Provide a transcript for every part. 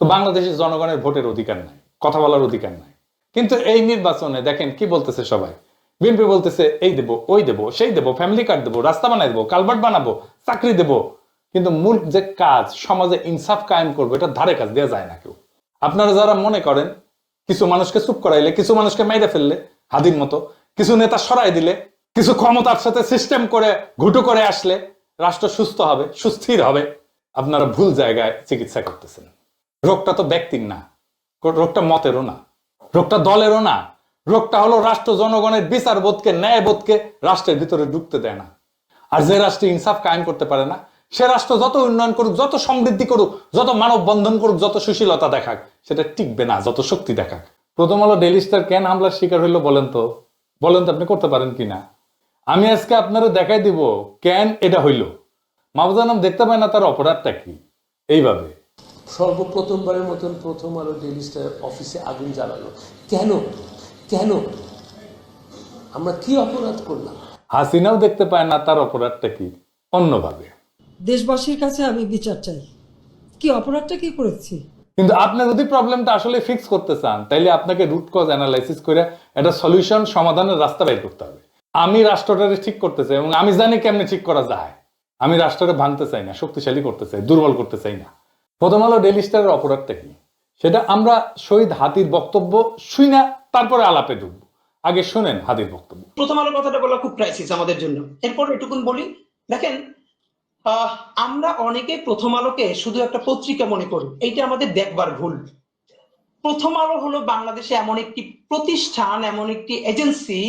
তো বাংলাদেশের জনগণের ভোটের অধিকার নাই, কথা বলার অধিকার নাই। কিন্তু এই নির্বাচনে দেখেন কি বলতেছে সবাই। বিএনপি বলতেছে এই দেবো, ওই দেবো, সেই দেবো, ফ্যামিলি কার্ড দেবো, রাস্তা বানাই দেবো, কালভার্ট বানাবো, চাকরি দেবো। কিন্তু মূল যে কাজ, সমাজে ইনসাফ কায়েম করবো, এটা ধারে কাজ দেওয়া যায় না কেউ। আপনারা যারা মনে করেন কিছু মানুষকে চুপ করাইলে, কিছু মানুষকে মেরে ফেললে হাদির মতো, কিছু নেতা সরাই দিলে, কিছু ক্ষমতার সাথে সিস্টেম করে ঘুটো করে আসলে রাষ্ট্র সুস্থ হবে, সুস্থির হবে, আপনারা ভুল জায়গায় চিকিৎসা করতেছেন। রোগটা তো ব্যক্তির না, রোগটা মতেরও না, রোগটা দলেরও না। রোগটা হলো রাষ্ট্র জনগণের বিচার বোধকে, ন্যায় বোধকে রাষ্ট্রের ভিতরে ঢুকতে দেয় না। আর যে রাষ্ট্রে ইনসাফ কায়েম করতে পারে না, সে রাষ্ট্র যত উন্নয়ন করুক, যত সমৃদ্ধি করুক, যত মানব বন্ধন করুক, যত সুশীলতা দেখাক, সেটা টিকবে না, যত শক্তি দেখাক। প্রথম আলো ডেইলি স্টার কেন হামলার শিকার হইলো বলেন তো? আপনি করতে পারেন কিনা? আমি আজকে আপনারা দেখাই দিব কেন এটা হইল। মাহবুজানাম দেখতে পায় না তার অপরাধটা কি। এইভাবে সর্বপ্রথমবারের মতন প্রথম আলো ডেইলি স্টার অফিসে আগুন জ্বালালো কেন? কেন? আমরা কি অপরাধ করলাম? হাসিনাও দেখতে পায় না তার অপরাধটা কি, অন্যভাবে। দেশবাসীর কাছে আমি বিচার চাই, কি অপরাধটা কি করেছি। কিন্তু আপনি যদি প্রবলেমটা আসলে ফিক্স করতে চান, তাইলে আপনাকে রুট কজ অ্যানালাইসিস করে একটা সলিউশন, সমাধানের রাস্তা বের করতে হবে। আমি রাষ্ট্রটাকে ঠিক করতে চাই এবং আমি জানি কেমনে ঠিক করা যায়। আমি রাষ্ট্রকে ভাঙতে চাই না, শক্তিশালী করতে চাই, দুর্বল করতে চাই না। প্রথম আলো ডেইলি স্টারের অপরাধটা কি, সেটা আমরা শহীদ হাতির বক্তব্য শুই না, তারপরে আলাপে ঢুকবো। আগে শুনেন হাতির বক্তব্য। প্রথম আলো কথাটা বলা খুব ক্রাইসিস আমাদের জন্য। এরপর এটুকুন বলি, দেখেন আমরা অনেকে প্রথম আলোকে শুধু একটা পত্রিকা মনে করি, এইটা আমাদের দেখবার ভুল। প্রথম আলো হলো বাংলাদেশে এমন একটি প্রতিষ্ঠান, এমন একটি এজেন্সি,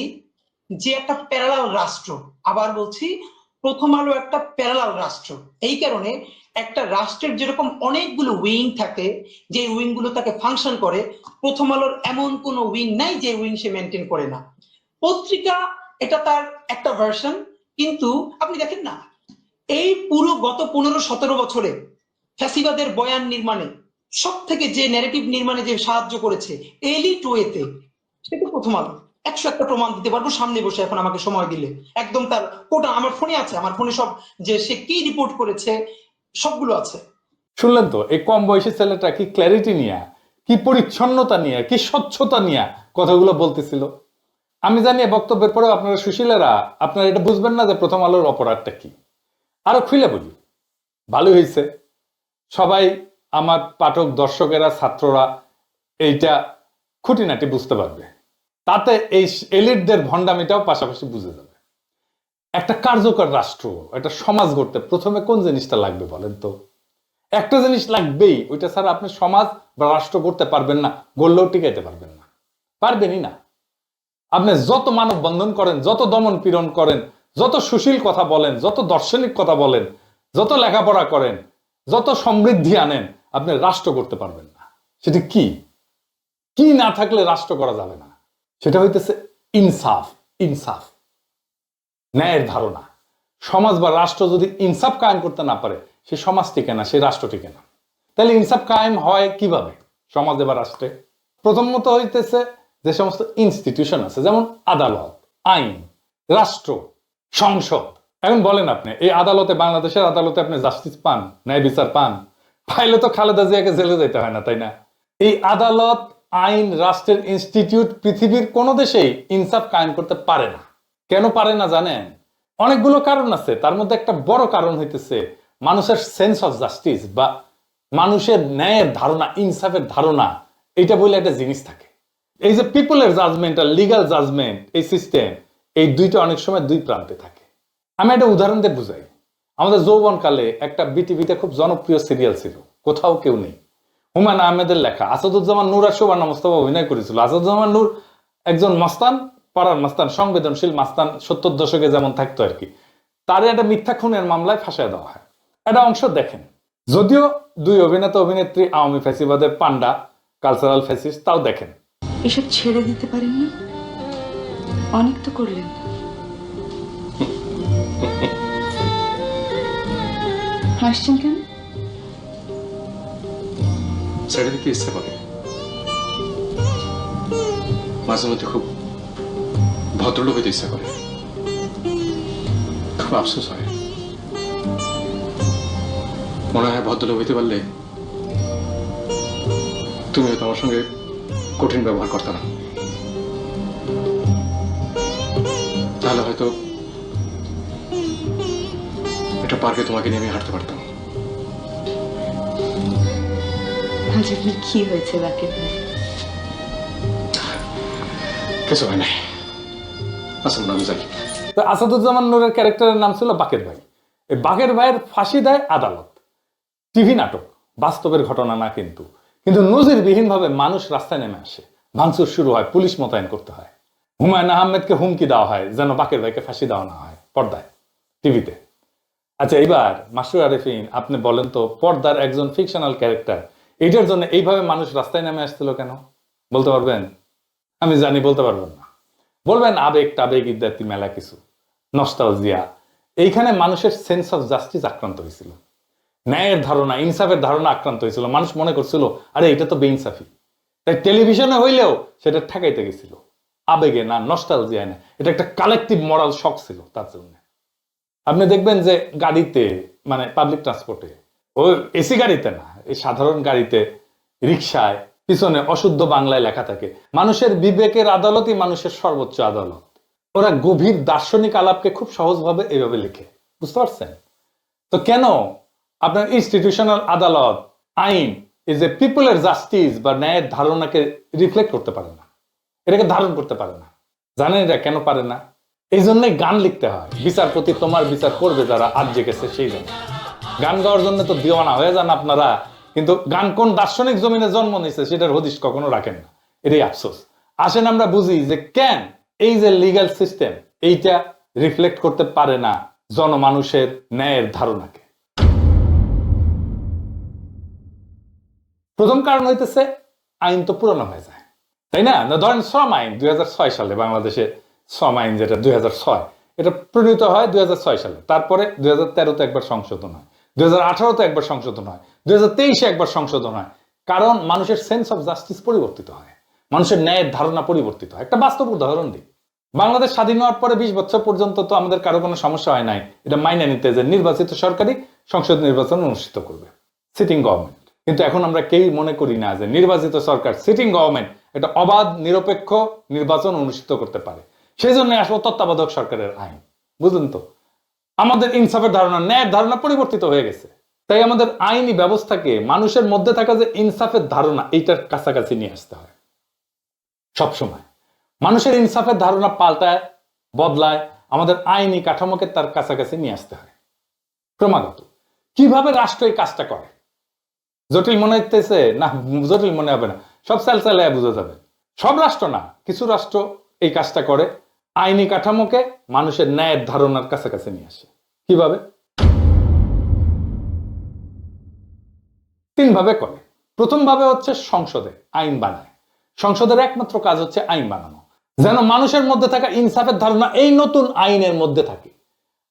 যে একটা প্যারালাল রাষ্ট্র। আবার বলছি, প্রথম আলো একটা প্যারালাল রাষ্ট্র। এই কারণে একটা রাষ্ট্রের যেরকম অনেকগুলো উইং থাকে, যে উইং গুলো তাকে ফাংশন করে, প্রথম আলোর এমন কোনো উইং নাই যে উইং সে মেনটেন করে না। পত্রিকা এটা তার একটা ভার্সন। কিন্তু আপনি দেখেন না, এই পুরো গত 15-17 বছরে ফ্যাসিবাদের বয়ান নির্মাণে সব থেকে যে ন্যারেটিভ নির্মাণে যে সাহায্য করেছে এলিট ওয়েতে, সেটা প্রথম আলো। 101টা প্রমাণ দিতে পারবো সামনে বসে, এখন আমাকে সময় দিলে। একদম তার কোটা আমার ফোনে আছে, আমার ফোনে সব, যে সে কি রিপোর্ট করেছে সবগুলো আছে। শুনলেন তো, এই কম বয়সী ছেলেটা কি ক্ল্যারিটি নিয়ে, কি পরিচ্ছন্নতা নিয়ে, কি স্বচ্ছতা নিয়ে কথাগুলো বলতেছিল। আমি জানি বক্তব্যের পরেও আপনারা সুশীলেরা আপনারা এটা বুঝবেন না যে প্রথম আলোর অপরাধটা কি। আরো খুলে বলি, ভালো হয়েছে সবাই আমার পাঠক, দর্শকেরা, ছাত্ররা এইটা খুঁটিনাটি বুঝতে পারবে। তাতে এই এলিটদের ভণ্ডামিটাও পাশাপাশি বুঝে যাবে। একটা কার্যকর রাষ্ট্র, একটা সমাজ গড়তে প্রথমে কোন জিনিসটা লাগবে বলেন তো? একটা জিনিস লাগবেই, ওইটা ছাড়া আপনি সমাজ বা রাষ্ট্র করতে পারবেন না, গড়লেও টিকাইতে পারবেন না, পারবেনই না। আপনি যত মানব বন্ধন করেন, যত দমন পীড়ন করেন, যত সুশীল কথা বলেন, যত দার্শনিক কথা বলেন, যত লেখাপড়া করেন, যত সমৃদ্ধি আনেন, আপনি রাষ্ট্র করতে পারবেন না। সেটা কি কি না থাকলে রাষ্ট্র করা যাবে না, সেটা হইতেছে ইনসাফ। ইনসাফ, ন্যায়ের ধারণা। সমাজ বা রাষ্ট্র যদি ইনসাফ কায়েম করতে না পারে, সে সমাজ টিকে না, সে রাষ্ট্র টিকে না। তাহলে ইনসাফ কায়েম হয় কিভাবে সমাজে বা রাষ্ট্রে? প্রথমত হইতেছে যে সমস্ত ইনস্টিটিউশন আছে, যেমন আদালত, আইন, রাষ্ট্র, সংসদ। এখন বলেন আপনি এই আদালতে, বাংলাদেশের আদালতে আপনি জাস্টিস পান, ন্যায় বিচার পান? পাইলে তো খালেদা জিয়াকে জেলে যেতে হয় না, তাই না? এই আদালত, আইন, রাষ্ট্রের ইনস্টিটিউট পৃথিবীর কোন দেশেই ইনসাফ কায়েম করতে পারে না। কেন পারে না জানেন? অনেকগুলো কারণ আছে। তার মধ্যে একটা বড় কারণ হইতেছে মানুষের সেন্স অফ জাস্টিস, বা মানুষের ন্যায়ের ধারণা, ইনসাফের ধারণা, এটা বলে একটা জিনিস থাকে। এই যে পিপলের জাজমেন্ট আর লিগাল জাজমেন্ট, এই সিস্টেম, এই দুইটা অনেক সময় দুই প্রান্তে থাকে। আমি একটা উদাহরণ দিয়ে বুঝাই। আমাদের যৌবনকালে একটা বিটিভিতে খুব জনপ্রিয় সিরিয়াল ছিল, কোথাও কেউ নেই। হুমায়ুন আহমেদের লেখা। আসাদুজ্জামান নূর আর শোভানা মোস্তফা অভিনয় করেছিল। আসাদুজ্জামান নূর একজন মাস্তান, পাড়ার মাস্তান, সংবেদনশীল মাস্তান, 70 দশকে যেমন থাকতো আর কি। তার একটা মিথ্যা খুনের মামলায় ফাঁসায় দেওয়া হয়। একটা অংশ দেখেন। যদিও দুই অভিনেতা অভিনেত্রী আওয়ামী ফ্যাসিবাদের পান্ডা, কালচারাল ফ্যাসিস্ট, তাও দেখেন। এসব ছেড়ে দিতে পারেন না? অনেক তো করলেন। হাসছেন কেন? ছেড়ে দিতে ইচ্ছে করে, মাঝে মধ্যে খুব ভদ্রলোক হইতে ইচ্ছা করে, খুব আফসোস হয়। মনে হয় ভদ্রলোক হইতে পারলে তুমি হয়তো আমার সঙ্গে কঠিন ব্যবহার করতে না, তাহলে হয়তো এটা পার্কে তোমাকে নিয়ে আমি হাঁটতে পারতাম। আজ আপনার কি হয়েছে বাকের ভাই? কিছু হয় নাই। আচ্ছা আমি যাই। তো আসাদুজ্জামান নূরের ক্যারেক্টারের নাম ছিল বাকের ভাই। এই বাকের ভাইয়ের ফাঁসি দেয় আদালত। টিভি নাটক, বাস্তবের ঘটনা না কিন্তু। কিন্তু নজিরবিহীনভাবে মানুষ রাস্তায় নেমে আসে, ভাঙচুর শুরু হয়, পুলিশ মোতায়েন করতে হয়। হুমায়ুন আহমেদকে হুমকি দেওয়া হয় যেন বাকের ভাইকে ফাঁসি দেওয়া না হয় পর্দায়, টিভিতে। আচ্ছা, এইবার মাসরুর আরেফিন, আপনি বলেন তো, পর্দার একজন ফিকশনাল ক্যারেক্টার, এইটার জন্য এইভাবে মানুষ রাস্তায় নেমে আসছিল কেন? বলতে পারবেন? আমি জানি বলতে পারবেন না। বলবেন আবেগ টাবেগ ইত্যাদি মেলা কিছু, নস্টালজিয়া। এইখানে মানুষের সেন্স অফ জাস্টিস আক্রান্ত হয়েছিল, ন্যায়ের ধারণা, ইনসাফের ধারণা আক্রান্ত হয়েছিল। মানুষ মনে করছিল আরে এটা তো বেইনসাফি, তাই টেলিভিশনে হইলেও সেটা ঠেকাইতে গেছিল। আবেগে না, নস্টালজিয়া না, এটা একটা কালেকটিভ মরাল শক ছিল তার জন্য। আপনি দেখবেন যে গাড়িতে, মানে পাবলিক ট্রান্সপোর্টে, ও এসি গাড়িতে না, এই সাধারণ গাড়িতে, রিক্সায় পিছনে অশুদ্ধ বাংলায় লেখা থাকে মানুষের বিবেকের আদালতই মানুষের সর্বোচ্চ আদালত। ওরা গভীর দার্শনিক আলাপকে খুব সহজভাবে এইভাবে লিখে, বুঝতে পারছেন? তো কেন আপনার ইনস্টিটিউশনাল আদালত, আইন, এই যে পিপলের জাস্টিস বা ন্যায়ের ধারণাকে রিফ্লেক্ট করতে পারে না, এটাকে ধারণ করতে পারে না? জানেন এটা কেন পারে না? এই জন্যই গান লিখতে হয়, বিচারপতি তোমার বিচার করবে যারা আজ জেগেছে সেই জন্য। গান গাওয়ার জন্য তো দিওয়ানা হয়ে যান আপনারা, কিন্তু গান কোন দার্শনিক জমিনে জন্ম নিয়েছে সেটার হদিশ কখনো রাখেন না। এটাই আফসোস। আসেন আমরা বুঝি যে কেন এই যে লিগ্যাল সিস্টেম, এইটা রিফ্লেক্ট করতে পারে না জনমানুষের ন্যায়ের ধারণাকে। প্রথম কারণ হইতেছে আইন তো পুরনো হয়ে যায়, তাই না? ধরেন শ্রম আইন 2006 সালে, বাংলাদেশে শ্রম আইন যেটা 2006, এটা প্রণীত হয় 2006 সালে। তারপরে 2013-তে একবার সংশোধন হয়, 2018-তে একবার সংশোধন হয়, 2023-এ একবার সংশোধন হয়। কারণ মানুষের সেন্স অফ জাস্টিস পরিবর্তিত হয়, মানুষের ন্যায়ের ধারণা পরিবর্তিত হয়। একটা বাস্তব উদাহরণ দিই। বাংলাদেশ স্বাধীন হওয়ার পরে 20 বছর পর্যন্ত তো আমাদের কারো কোনো সমস্যা হয় নাই এটা মাইনে নিতে যে নির্বাচিত সরকারি সংসদ নির্বাচন অনুষ্ঠিত করবে, সিটিং গভর্নমেন্ট। কিন্তু এখন আমরা কেউই মনে করি না যে নির্বাচিত সরকার, সিটিং গভর্নমেন্ট, এটা অবাধ নিরপেক্ষ নির্বাচন অনুষ্ঠিত করতে পারে। সেই জন্য আসলে তত্ত্বাবধায়ক সরকারের আইন। বুঝলেন তো? আমাদের ইনসাফের ধারণা, ন্যায়ের ধারণা পরিবর্তিত হয়ে গেছে। তাই আমাদের আইনি ব্যবস্থাকে মানুষের মধ্যে থাকা যে ইনসাফের ধারণা, এইটার কাছাকাছি নিয়ে আসতে হয় সবসময়। মানুষের ইনসাফের ধারণা পাল্টায়, বদলায়, আমাদের আইনি কাঠামোকে তার কাছাকাছি নিয়ে আসতে হয় ক্রমাগত। কিভাবে রাষ্ট্র এই কাজটা করে জটিল মনে হইতেছে না? জটিল মনে হবে না, সব চালায় বোঝা যাবে। সব রাষ্ট্র না, কিছু রাষ্ট্র এই কাজটা করে, আইনি কাঠামোকে মানুষের ন্যায়ের ধারণার কাছাকাছি নিয়ে আসে। কিভাবে? 3 ভাবে করে। প্রথম ভাবে হচ্ছে সংসদে আইন বানায়। সংসদের একমাত্র কাজ হচ্ছে আইন বানানো, যেন মানুষের মধ্যে থাকা ইনসাফের ধারণা এই নতুন আইনের মধ্যে থাকে।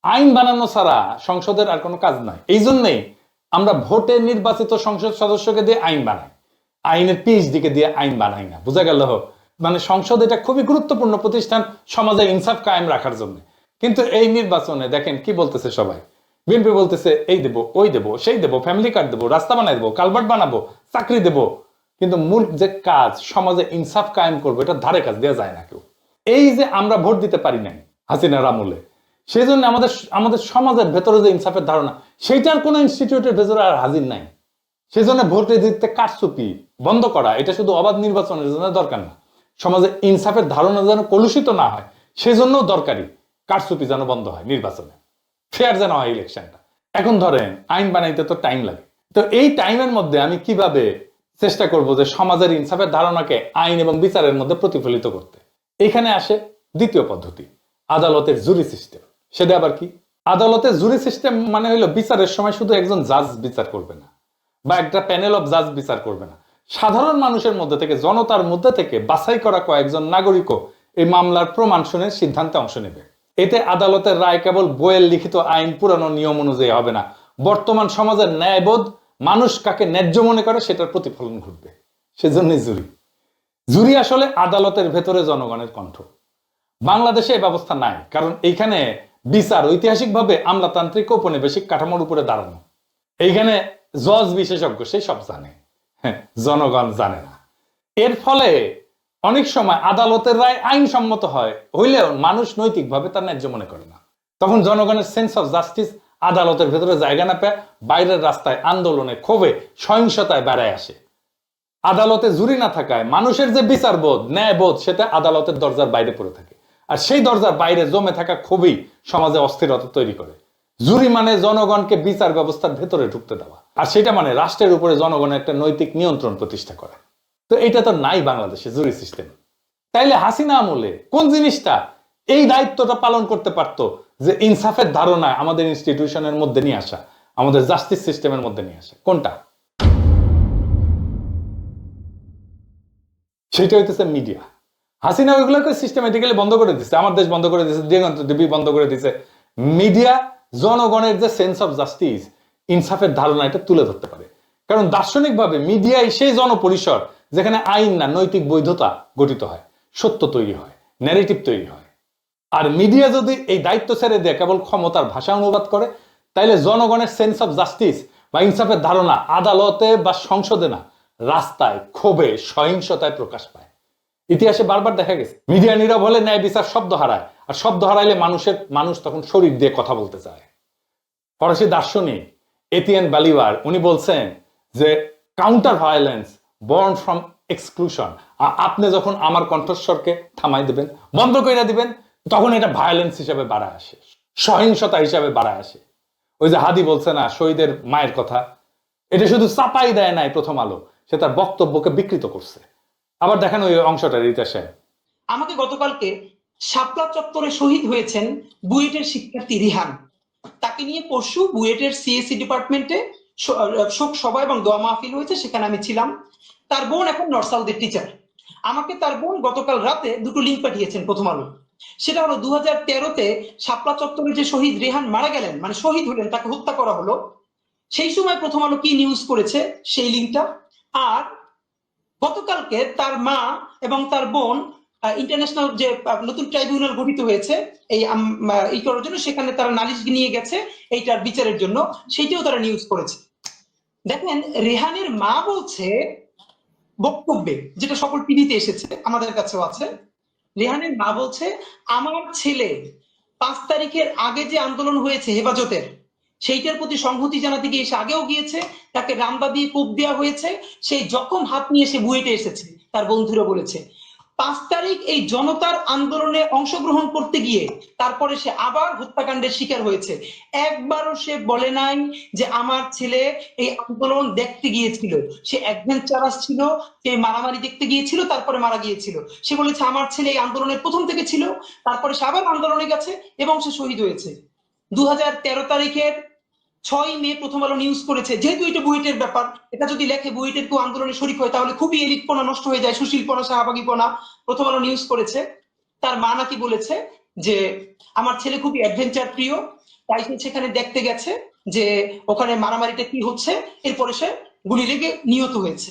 আইন বানানো ছাড়া সংসদের আর কোনো কাজ নাই। এই জন্যই আমরা ভোটে নির্বাচিত সংসদ সদস্যকে দিয়ে আইন বানাই, আইনের পিএইচডিকে দিয়ে আইন বানাই না। বোঝা গেল? মানে সংসদ এটা খুবই গুরুত্বপূর্ণ প্রতিষ্ঠান সমাজে ইনসাফ কায়েম রাখার জন্য। কিন্তু এই নির্বাচনে দেখেন কি বলতেছে সবাই। বিএনপি বলতেছে এই দেবো, ওই দেবো, সেই দেবো, ফ্যামিলি কার্ড দেবো, রাস্তা বানাই দেবো, কালভার্ট বানাবো, চাকরি দেবো। কিন্তু মূল যে কাজ, সমাজে ইনসাফ কায়েম করবো, এটা ধারে কাজ দেওয়া যায় না কেউ। এই যে আমরা ভোট দিতে পারি নাই হাসিনার আমলে, সেই জন্য আমাদের সমাজের ভেতরে যে ইনসাফের ধারণা, সেইটার কোনো ইনস্টিটিউটের ভেতরে আর হাজির নাই। সেই জন্য ভোটে দিতে কারচুপি বন্ধ করা, এটা শুধু অবাধ নির্বাচনের জন্য দরকার না, সমাজে ইনসাফের ধারণা যেন কলুষিত না হয় সেজন্য দরকারি কারচুপি যেন বন্ধ হয়, নির্বাচনে ফেয়ার যেন হয় ইলেকশনটা। এখন ধরেন আইন বানাইতে তো টাইম লাগে, তো এই টাইমের মধ্যে আমি কিভাবে চেষ্টা করব যে সমাজের ইনসাফের ধারণাকে আইন এবং বিচারের মধ্যে প্রতিফলিত করতে? এখানে আসে দ্বিতীয় পদ্ধতি, আদালতের জুরি সিস্টেম। সেটা আবার কি? আদালতের জুরি সিস্টেম মানে হলো বিচারের সময় শুধু একজন জাজ বিচার করবে না, বা একটা প্যানেল অফ জাজ বিচার করবে না, সাধারণ মানুষের মধ্যে থেকে, জনতার মধ্যে থেকে বাছাই করা কয়েকজন নাগরিকও এই মামলার প্রমাণ শুনে সিদ্ধান্তে অংশ নেবে। এতে আদালতের রায় কেবল বইয়ের লিখিত আইন পুরানো নিয়ম অনুযায়ী হবে না, বর্তমান সমাজের ন্যায়বোধ, মানুষ কাকে ন্যায্য মনে করে সেটার প্রতিফলন ঘটবে। সেজন্যই জুরি। জুরি আসলে আদালতের ভেতরে জনগণের কণ্ঠ। বাংলাদেশে এই ব্যবস্থা নাই, কারণ এইখানে বিচার ঐতিহাসিকভাবে আমলাতান্ত্রিক ঔপনিবেশিক কাঠামোর উপরে দাঁড়ানো। এইখানে জজ বিশেষজ্ঞ, সেই সব জানে। জনগণ জানে না। এর ফলে অনেক সময় আদালতের রায় আইনসম্মত হয় হইলেও মানুষ নৈতিকভাবে তার ন্যায্য মনে করে না। তখন জনগণের সেন্স অফ জাস্টিস আদালতের ভেতরে জায়গা না পেয়ে বাইরের রাস্তায় আন্দোলনে ক্ষোভে সহিংসতায় বেড়ায় আসে। আদালতে জুরি না থাকায় মানুষের যে বিচারবোধ ন্যায়বোধ সেটা আদালতের দরজার বাইরে পড়ে থাকে, আর সেই দরজার বাইরে জমে থাকা ক্ষোভই সমাজে অস্থিরতা তৈরি করে। জুরি মানে জনগণকে বিচার ব্যবস্থার ভেতরে ঢুকতে দেওয়া, আর সেটা মানে রাষ্ট্রের উপরে জনগণের একটা নৈতিক নিয়ন্ত্রণ প্রতিষ্ঠা করা। তো এটা তো নাই বাংলাদেশে জুরি সিস্টেম। তাইলে হাসিনা আমলে কোন জিনিসটা এই দায়িত্বটা পালন করতে পারতো, যে ইনসাফের ধারণা আমাদের ইনস্টিটিউশনের মধ্যে নিয়ে আসা, আমাদের জাস্টিস সিস্টেমের মধ্যে নিয়ে আসা, কোনটা? সেটা হইতেছে মিডিয়া। হাসিনা ওইগুলোকে সিস্টেমেটিক্যালি বন্ধ করে দিচ্ছে, আমার দেশ বন্ধ করে দিচ্ছে, দিগন্ত টিভি বন্ধ করে দিচ্ছে। মিডিয়া জনগণের যে সেন্স অফ জাস্টিস, ইনসাফের ধারণা এটা তুলে ধরতে পারে। কারণ দার্শনিকভাবে মিডিয়াই সেই জনপরিসর যেখানে আইন না নৈতিক বৈধতা গঠিত হয়, সত্য তৈরি হয়, ন্যারেটিভ তৈরি হয়। আর মিডিয়া যদি এই দায়িত্ব ছেড়ে দিয়ে কেবল ক্ষমতার ভাষা অনুবাদ করে, তাইলে জনগণের সেন্স অফ জাস্টিস বা ইনসাফের ধারণা আদালতে বা সংসদে না, রাস্তায় ক্ষোভে সহিংসতায় প্রকাশ পায়। ইতিহাসে বারবার দেখা গেছে মিডিয়া নীরব হলে ন্যায় বিচার শব্দ হারায়, আর শব্দ হারাইলে মানুষ তখন শরীর দিয়ে কথা বলতে চায়। ফরাসি দার্শনিক এতিয়ান বালিভার উনি বলছেন যে counter violence born from exclusion. আপনি যখন আমার কণ্ঠস্বরকে থামাই দিবেন, বন্ধ করে দিবেন, তখন এটা ভায়োলেন্স হিসাবে বাড়ায় আসে, সহিংসতা হিসাবে বাড়ায় আসে। ওই যে হাদি বলছে না শহীদের মায়ের কথা, এটা শুধু চাপাই দেয় নাই প্রথম আলো, সে তার বক্তব্যকে বিকৃত করছে। আবার দেখেন ওই অংশটা রিতা সাহেব। আমাকে গতকালকে শাপলা চত্বরে শহীদ হয়েছেন বুয়েটের শিক্ষার্থী রিহান, তাকে নিয়ে পরশু বুয়েটের সিএসসি ডিপার্টমেন্টে শোক সভা এবং দোয়া মাহফিল হয়েছে, সেখানে আমি ছিলাম। তার বোন এখন নর্থ সাউথের টিচার। আমাকে তার বোন গতকাল রাতে দুটো লিঙ্ক পাঠিয়েছেন প্রথম আলো। সেটা হলো 2013-তে শাপলা চত্বরে যে শহীদ রেহান মারা গেলেন, মানে শহীদ হলেন, তাকে হত্যা করা হলো, সেই সময় প্রথম আলো কি নিউজ করেছে সেই লিঙ্কটা। আর গতকালকে তার মা এবং তার বোন ইন্টারন্যাশনাল যে নতুন ট্রাইব্যুনাল গঠিত হয়েছে এই করার জন্য, সেখানে তারা নালিশ নিয়ে গেছে এইটার বিচারের জন্য, সেইটাও তারা নিউজ করেছে। দেখেন রেহানের মা বলছে বক্তব্যে, যেটা সকল টিভিতে এসেছে, আমাদের কাছেও আছে, রেহানের মা বলছে আমার ছেলে 5 তারিখের আগে যে আন্দোলন হয়েছে হেফাজতের, সেইটার প্রতি সংহতি জানাতে গিয়ে সে আগেও গিয়েছে, তাকে রামদা দিয়ে কোপ দেওয়া হয়েছে, সেই জখম হাত নিয়ে সে বুয়েটে এসেছে। তার বন্ধুরা বলেছে 5 তারিখ এই জনতার আন্দোলনে অংশগ্রহণ করতে গিয়ে তারপরে সে আবার হত্যাকাণ্ডের শিকার হয়েছে। একবারও সে বলে নাই যে আমার ছেলে এই আন্দোলন দেখতে গিয়েছিল, সে অ্যাডভেঞ্চারাস ছিল, সে মারামারি দেখতে গিয়েছিল, তারপরে মারা গিয়েছিল। সে বলেছে আমার ছেলে এই আন্দোলনের প্রথম থেকে ছিল, তারপরে সে আবার আন্দোলনে গেছে এবং সে শহীদ হয়েছে। 2013 তারিখের 6 মে প্রথম আলো নিউজ করেছে, যেহেতু এটা বুয়েটের ব্যাপার, এটা যদি লেখে বুয়েটের কেউ আন্দোলনে শরিক হয় তাহলে খুবই এলিটপনা নষ্ট হয়ে যায়, সুশীলপনা শাহবাগীপনা। প্রথম আলো নিউজ করেছে তার মা নাকি বলেছে যে আমার ছেলে খুবই অ্যাডভেঞ্চার প্রিয়, তাই সে সেখানে দেখতে গেছে যে ওখানে মারামারিটা কি হচ্ছে, এরপরে সে গুলি লেগে নিহত হয়েছে।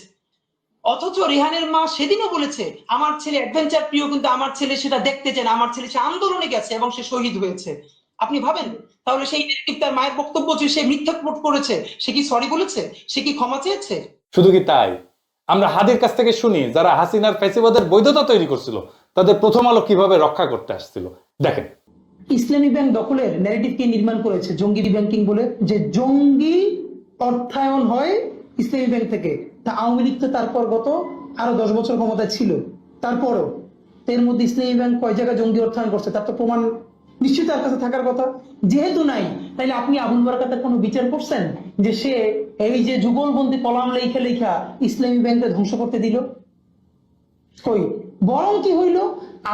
অথচ রেহানের মা সেদিনও বলেছে আমার ছেলে অ্যাডভেঞ্চার প্রিয়, কিন্তু আমার ছেলে সেটা দেখতে চায় না, আমার ছেলে সে আন্দোলনে গেছে এবং সে শহীদ হয়েছে। আপনি ভাবেন তাহলে সেই তার মায়ের বক্তব্য যে সে মিথ্যা করেছে, সে কি সরি বলেছে, সে কি ক্ষমা চেয়েছে? শুধু কি তাই, আমরা হাদির কাছ থেকে শুনি যারা হাসিনার ফ্যাসিবাদের বৈধতা তৈরি করছিল তাদের প্রথম আলো কিভাবে রক্ষা করতে আসছিল। দেখেন ইসলামী ব্যাংক দখলের ন্যারেটিভ কে নির্মাণ করেছে জঙ্গি ব্যাংকিং বলে, যে জঙ্গি অর্থায়ন হয় ইসলামী ব্যাংক থেকে। তা আওয়ামী লীগ তো তারপর গত আরো 10 বছর ক্ষমতায় ছিল, তারপরও এর মধ্যে ইসলামী ব্যাংক কয় জায়গায় জঙ্গি অর্থায়ন করছে তার তো প্রমাণ নিশ্চয়ই তার কাছে থাকার কথা। যেহেতু নাই, তাইলে আপনি আবুল বারাকাতের কোনো বিচার করছেন যে সে এই যে যুগলবন্দি কলাম লেখা লেখা ইসলামী ব্যাংকে ধ্বংস করতে দিল? কই, বরং কি হইল,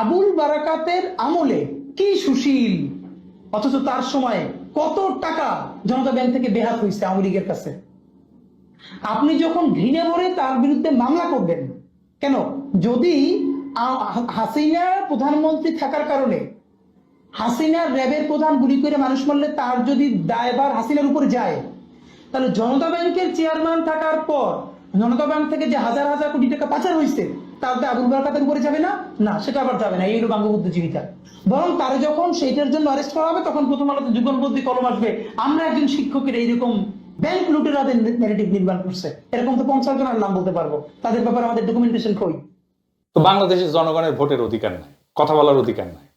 আবুল বারাকাতের আমলে কি সুশীল, অথচ তার সময় কত টাকা জনতা ব্যাংক থেকে বেহাত হয়েছে আওয়ামী লীগের কাছে। আপনি যখন ঘৃণা ভরে তার বিরুদ্ধে মামলা করবেন কেন? যদি হাসিনা প্রধানমন্ত্রী থাকার কারণে হাসিনার র্যাবের প্রধান গুলি করে মানুষ মারলে তার যদি দায়ভার হাসিনার উপর যায়, তাহলে জনতা ব্যাংকের চেয়ারম্যান থাকার পর জনতা ব্যাংক থেকে যে হাজার হাজার কোটি টাকা পাচার হয়েছে তার দায় আবুল বারাকাতের উপরে যাবে না? না, সেটা আবার যাবে না। এই হলো বঙ্গবুদ্ধিজীবিতা। বরং তারা যখন সেইটার জন্য অ্যারেস্ট করা হবে তখন প্রথম আলোতে যুগলবন্দি কলম আসবে, আমরা একজন শিক্ষকের এইরকম ব্যাংক লুটেরাদের ন্যারেটিভ নির্মাণ করছে। এরকম তো 50 জনের নাম বলতে পারবো, তাদের ব্যাপারে আমাদের ডকুমেন্টেশন কই? তো বাংলাদেশের জনগণের ভোটের অধিকার নাই, কথা বলার অধিকার নাই,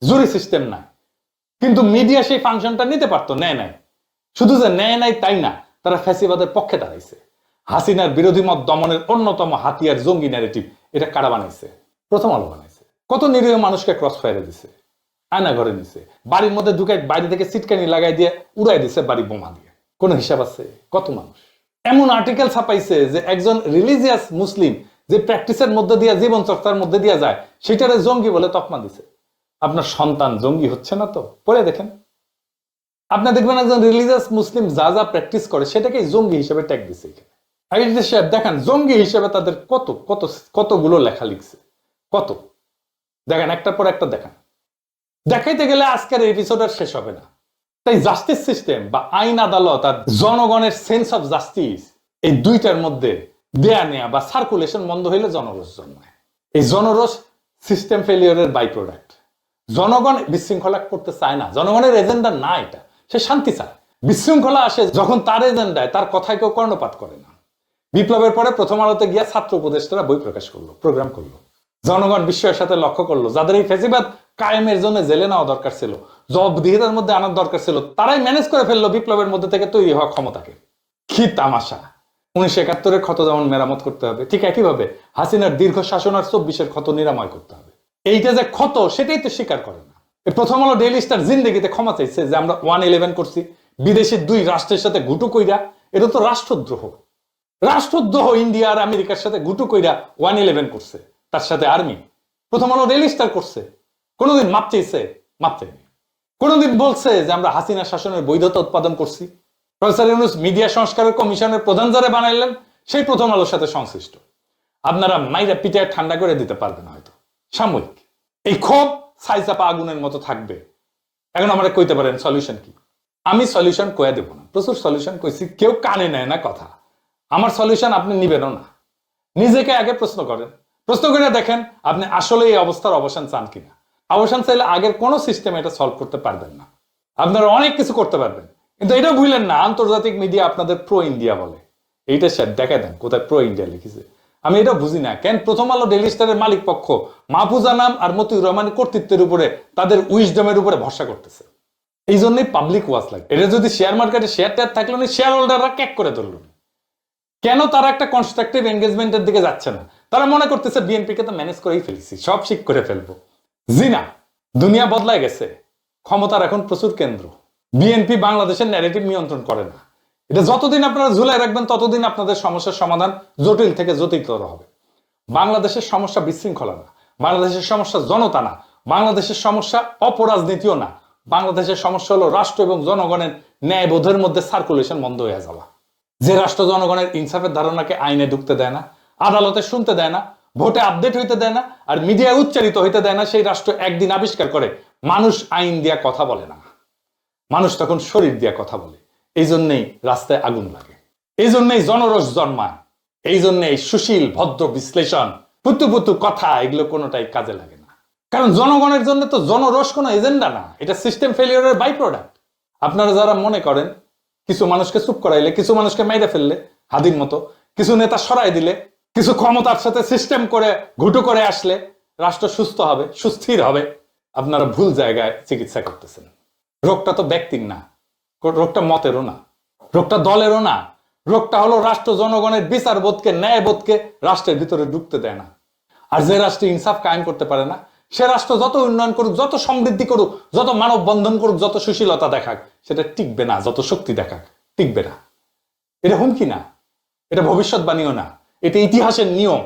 জুরি সিস্টেম নাই, কিন্তু মিডিয়া সেই ফাংশনটা নিতে পারতো, নেয় নাই। শুধু যে নেয় নাই তাই না, তারা ফ্যাসিবাদের পক্ষে দাঁড়াইছে। হাসিনার বিরোধী মত দমনের অন্যতম হাতিয়ার জঙ্গি ন্যারেটিভ, এটা কারা বানাইছে? প্রথম আলো বানাইছে। কত নিরীহ মানুষকে ক্রস ফায়ারে দিছে, আয়না ঘরে নিছে, বাড়ির মধ্যে ঢুকে বাইরে থেকে সিটকানি লাগাই দিয়ে উড়াই দিছে বাড়ি বোমা দিয়ে। কোন হিসাব আছে? কত মানুষ এমন আর্টিকেল ছাপাইছে যে একজন রিলিজিয়াস মুসলিম যে প্র্যাকটিসের মধ্যে দিয়ে, জীবন চর্চার মধ্যে দিয়ে যায়, সেটারে জঙ্গি বলে তকমা দিছে। আপনার সন্তান জঙ্গি হচ্ছে না তো? পড়ে দেখেন, আপনি দেখবেন একজন রিলিজিয়াস মুসলিম যা যা প্র্যাকটিস করে সেটাকে জঙ্গি হিসেবে ট্যাগ দিছে এখানে। সাহেব দেখেন, জঙ্গি হিসেবে তাদের কত কত কতগুলো লেখা লিখছে, কত দেখেন, একটার পর একটা দেখেন। দেখাইতে গেলে আজকের এপিসোড আর শেষ হবে না। তাই জাস্টিস সিস্টেম বা আইন আদালত আর জনগণের সেন্স অফ জাস্টিস, এই দুইটার মধ্যে দেয়া নেয়া বা সার্কুলেশন বন্ধ হইলে জনরোষ জন্মায়। এই জনরোষ সিস্টেম ফেলিওরের বাই প্রোডাক্ট। জনগণ বিশৃঙ্খলা করতে চায় না, জনগণের এজেন্ডা না এটা, সে শান্তি চায়। বিশৃঙ্খলা আসে যখন তার এজেন্ডায়, তার কথায় কেউ কর্ণপাত করে না। বিপ্লবের পরে প্রথম আলোতে গিয়া ছাত্র উপদেষ্টারা বই প্রকাশ করলো, প্রোগ্রাম করলো, জনগণ বিস্ময়ের সাথে লক্ষ্য করলো যাদের এই ফ্যাসিবাদ কায়েমের জন্য জেলে নেওয়া দরকার ছিল, জবাবদিহিতার মধ্যে আনার দরকার ছিল, তারাই ম্যানেজ করে ফেললো বিপ্লবের মধ্যে থেকে তৈরি হওয়া ক্ষমতাকে। কি তামাশা! 1971-এর ক্ষত যেমন মেরামত করতে হবে, ঠিক একইভাবে হাসিনার দীর্ঘ শাসন আর 24-এর ক্ষত নিরাময় করতে হবে। এইটা যে ক্ষত, সেটাই তো স্বীকার করে না। প্রথম আলো ডেইলি স্টার জিন্দেগিতে ক্ষমা চাইছে যে আমরা 111 করছি, বিদেশি 2 রাষ্ট্রের সাথে গুটু কইরা। এটা তো রাষ্ট্রদ্রোহ। রাষ্ট্রদ্রোহ ইন্ডিয়া আর আমেরিকার সাথে গুটু কইরা 111 করছে, তার সাথে আর্মি। প্রথম আলো ডেইলি স্টার করছে, কোনোদিন মাপ চাইছে? মাপ চাইনি। কোনোদিন বলছে যে আমরা হাসিনা শাসনের বৈধতা উৎপাদন করছি? প্রফেসর ইউনূস মিডিয়া সংস্কারের কমিশনের প্রধান যারা বানাইলেন, সেই প্রথম আলোর সাথে সংশ্লিষ্ট। আপনারা মাইরা পিটায় ঠান্ডা করে দিতে পারবেন হয়তো, সাময়িক। এই ক্ষোভ ছাইচাপা আগুনের মতো থাকবে। এখন আমরা কইতে পারেন সলিউশন কি? আমি সলিউশন কয়ে দেব না, প্রচুর সলিউশন কইছি, কেউ কানে নেয় না কথা। আমার সলিউশন আপনি নিবেনও না। নিজেকে আগে প্রশ্ন করেন, প্রশ্ন করে দেখেন আপনি আসলে এই অবস্থার অবসান চান কিনা। অবসান চাইলে আগের কোন সিস্টেম এটা সলভ করতে পারবেন না। আপনারা অনেক কিছু করতে পারবেন, কিন্তু এটা ভুলেন না আন্তর্জাতিক মিডিয়া আপনাদের প্রো ইন্ডিয়া বলে। এইটা স্যার দেখায় দেন কোথায় প্রো ইন্ডিয়া লিখেছে। আমি এটা বুঝি না কেন প্রথম আলো ডেইলি স্টারের মালিক পক্ষ মাহফুজা নাম আর মতিউর রহমানের কর্তৃত্বের উপরে, তাদের উইজডমের উপরে ভরসা করতেছে। এই জন্যই পাবলিক ওয়াচ লাগে। এটা যদি শেয়ার মার্কেটে শেয়ার ট্যার থাকলো না, শেয়ার হোল্ডাররা ক্যাক করে ধরলো। কেন তারা একটা কনস্ট্রাকটিভ এনগেজমেন্টের দিকে যাচ্ছে না? তারা মনে করতেছে বিএনপিকে তো ম্যানেজ করেই ফেলেছি, সব ঠিক করে ফেলবো। জি না, দুনিয়া বদলায় গেছে, ক্ষমতার এখন প্রচুর কেন্দ্র। বিএনপি বাংলাদেশের ন্যারেটিভ নিয়ন্ত্রণ করে না। এটা যতদিন আপনারা ঝুলাই রাখবেন ততদিন আপনাদের সমস্যার সমাধান জটিল থেকে জটিলতর হবে। বাংলাদেশের সমস্যা বিশৃঙ্খলা না, বাংলাদেশের সমস্যা জনতা না, বাংলাদেশের সমস্যা অপরাজনীতিও না। বাংলাদেশের সমস্যা হলো রাষ্ট্র এবং জনগণের ন্যায়বোধের মধ্যে সার্কুলেশন বন্ধ হয়ে যাওয়া। যে রাষ্ট্র জনগণের ইনসাফের ধারণাকে আইনে ঢুকতে দেয় না, আদালতে শুনতে দেয় না, ভোটে আপডেট হইতে দেয় না, আর মিডিয়ায় উচ্চারিত হইতে দেয় না, সেই রাষ্ট্র একদিন আবিষ্কার করে মানুষ আইন দিয়া কথা বলে না, মানুষ তখন শরীর দিয়া কথা বলে। এই জন্যই রাস্তায় আগুন লাগে, এই জন্যই জনরোষ জন্মায়, এই জন্যই সুশীল ভদ্র বিশ্লেষণ, পুতু পুতু কথা, এগুলো কোনোটাই কাজে লাগে না। কারণ জনগণের জন্য তো জনরোষ কোনো এজেন্ডা না, এটা সিস্টেম ফেলিওরের বাই প্রোডাক্ট। আপনারা যারা মনে করেন কিছু মানুষকে চুপ করাইলে, কিছু মানুষকে মাইরে ফেললে হাদির মতো, কিছু নেতা সরাই দিলে, কিছু ক্ষমতার সাথে সিস্টেম করে ঘুটু করে আসলে রাষ্ট্র সুস্থ হবে, সুস্থির হবে, আপনারা ভুল জায়গায় চিকিৎসা করতেছেন। রোগটা তো ব্যক্তির না, রোগটা মতেরও না, রোগটা দলেরও না, রোগটা হলো রাষ্ট্র জনগণের বিচারবোধকে, ন্যায়বোধকে রাষ্ট্রের ভিতরে ঢুকতে দেয় না। আর যে রাষ্ট্রে ইনসাফ কায়েম করতে পারে না, সে রাষ্ট্র যত উন্নয়ন করুক, যত সমৃদ্ধি করুক, যত মানব বন্ধন করুক, যত সুশীলতা দেখাক, সেটা টিকবে না। যত শক্তি দেখাক, টিকবে না। এটা হুমকি না, এটা ভবিষ্যৎবাণীও না, এটা ইতিহাসের নিয়ম।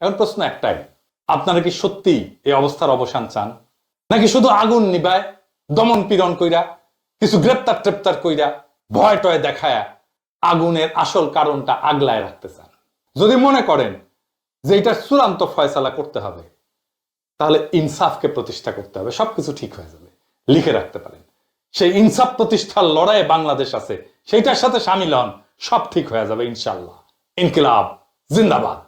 এখন প্রশ্ন একটাই, আপনারা কি সত্যি এই অবস্থার অবসান চান, নাকি শুধু আগুন নিবায় দমন পীড়ন কইরা, কিছু গ্রেপ্তার টেপ্তার কইরা, ভয় টয় দেখায়া আগুনের আসল কারণটা আগলায় রাখতে চান? যদি মনে করেন যে এটার চূড়ান্ত ফয়সালা করতে হবে, তাহলে ইনসাফকে প্রতিষ্ঠা করতে হবে, সবকিছু ঠিক হয়ে যাবে। লিখে রাখতে পারেন, সেই ইনসাফ প্রতিষ্ঠার লড়াইয়ে বাংলাদেশ আছে, সেইটার সাথে সামিল হন, সব ঠিক হয়ে যাবে ইনশাআল্লাহ। ইনকিলাব জিন্দাবাদ।